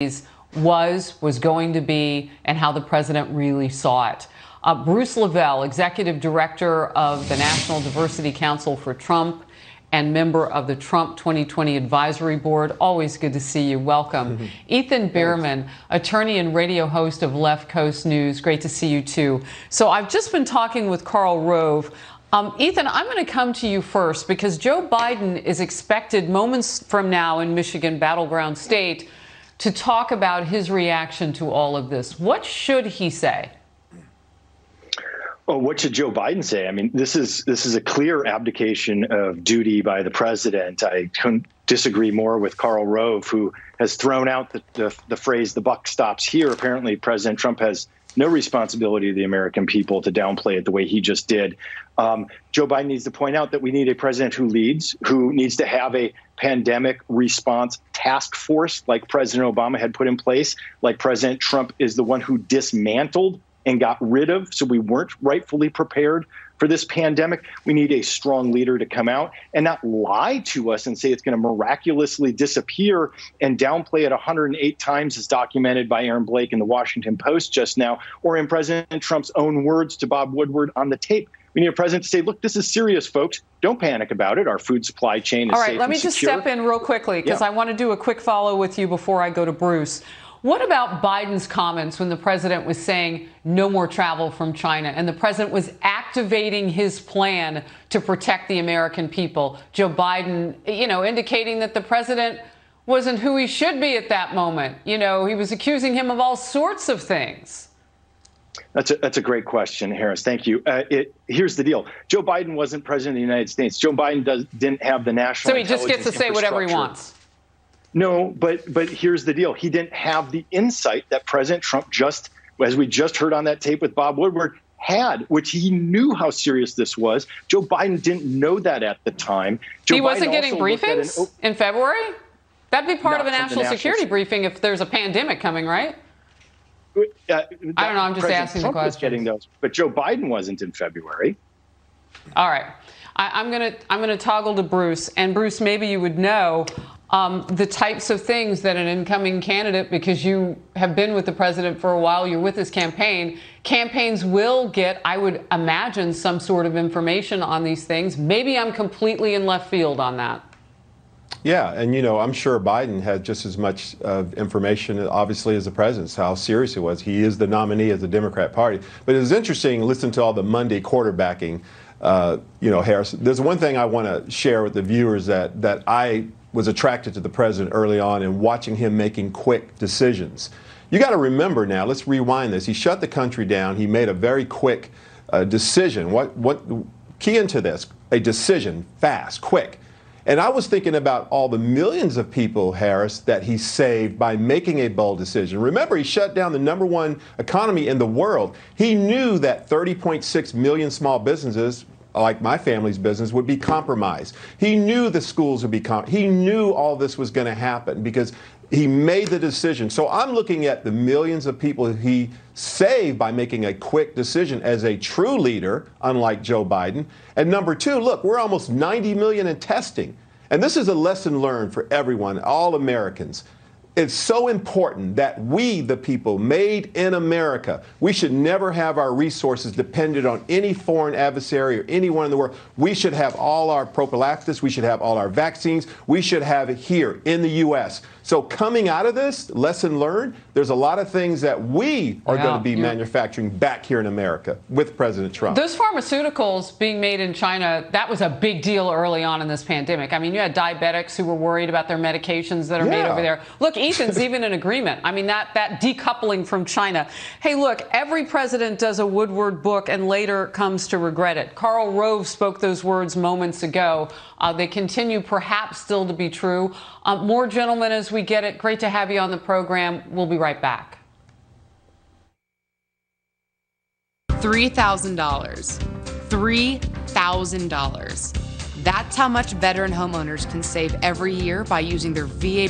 was going to be, and how the president really saw it. Bruce LeVell, executive director of the National Diversity Council for Trump and member of the Trump 2020 Advisory Board. Always good to see you. Welcome. Ethan Bierman, attorney and radio host of Left Coast News. Great to see you too. So I've just been talking with Karl Rove. Ethan, I'm going to come to you first because Joe Biden is expected moments from now in Michigan, battleground state, to talk about his reaction to all of this. What should he say? Oh, what should Joe Biden say? I mean, this is a clear abdication of duty by the president. I couldn't disagree more with Karl Rove, who has thrown out the phrase, the buck stops here. Apparently, President Trump has no responsibility to the American people to downplay it the way he just did. Joe Biden needs to point out that we need a president who leads, who needs to have a pandemic response task force like President Obama had put in place, like President Trump is the one who dismantled and got rid of, so we weren't rightfully prepared for this pandemic. We need a strong leader to come out and not lie to us and say it's going to miraculously disappear and downplay it 108 times as documented by Aaron Blake in the Washington Post just now, or in President Trump's own words to Bob Woodward on the tape. We need a president to say, look, this is serious, folks. Don't panic about it. Our food supply chain is all right, safe let me and just secure. step in real quickly because I want to do a quick follow with you before I go to Bruce. What about Biden's comments when the president was saying no more travel from China and the president was activating his plan to protect the American people? Joe Biden, indicating that the president wasn't who he should be at that moment. He was accusing him of all sorts of things. That's a great question, Harris. Thank you. Here's the deal. Joe Biden wasn't president of the United States. Joe Biden didn't have the national. So he just gets to say whatever he wants. No, but here's the deal. He didn't have the insight that President Trump just, as we just heard on that tape with Bob Woodward, had, which he knew how serious this was. Joe Biden didn't know that at the time. He wasn't getting briefings in February? That'd be part of a national security briefing if there's a pandemic coming, right? I don't know. I'm just asking the question. Getting those, but Joe Biden wasn't in February. All right, I'm gonna toggle to Bruce, and Bruce, maybe you would know the types of things that an incoming candidate, because you have been with the president for a while, you're with his campaign. Campaigns will get, I would imagine, some sort of information on these things. Maybe I'm completely in left field on that. Yeah, and I'm sure Biden had just as much information, obviously, as the president's, how serious it was. He is the nominee of the Democrat Party. But it was interesting, listen to all the Monday quarterbacking, Harris. There's one thing I want to share with the viewers that I was attracted to the president early on and watching him making quick decisions. You got to remember now, let's rewind this. He shut the country down. He made a very quick decision. What key into this? A decision, fast, quick. And I was thinking about all the millions of people, Harris, that he saved by making a bold decision. Remember, he shut down the #1 economy in the world. He knew that 30.6 million small businesses, like my family's business, would be compromised. He knew the schools would be he knew all this was going to happen because he made the decision. So I'm looking at the millions of people he saved by making a quick decision as a true leader, unlike Joe Biden. And number two, look, we're almost 90 million in testing. And this is a lesson learned for everyone, all Americans. It's so important that we, the people, made in America, we should never have our resources dependent on any foreign adversary or anyone in the world. We should have all our prophylactics. We should have all our vaccines. We should have it here in the U.S. So coming out of this, lesson learned, there's a lot of things that we are going to be manufacturing back here in America with President Trump. Those pharmaceuticals being made in China, that was a big deal early on in this pandemic. I mean, you had diabetics who were worried about their medications that are made over there. Look, Ethan's even in agreement. I mean, that decoupling from China. Hey, look, every president does a Woodward book and later comes to regret it. Karl Rove spoke those words moments ago. They continue perhaps still to be true. More gentlemen as we get it. Great to have you on the program. We'll be right back. $3,000. $3,000. That's how much veteran homeowners can save every year by using their VA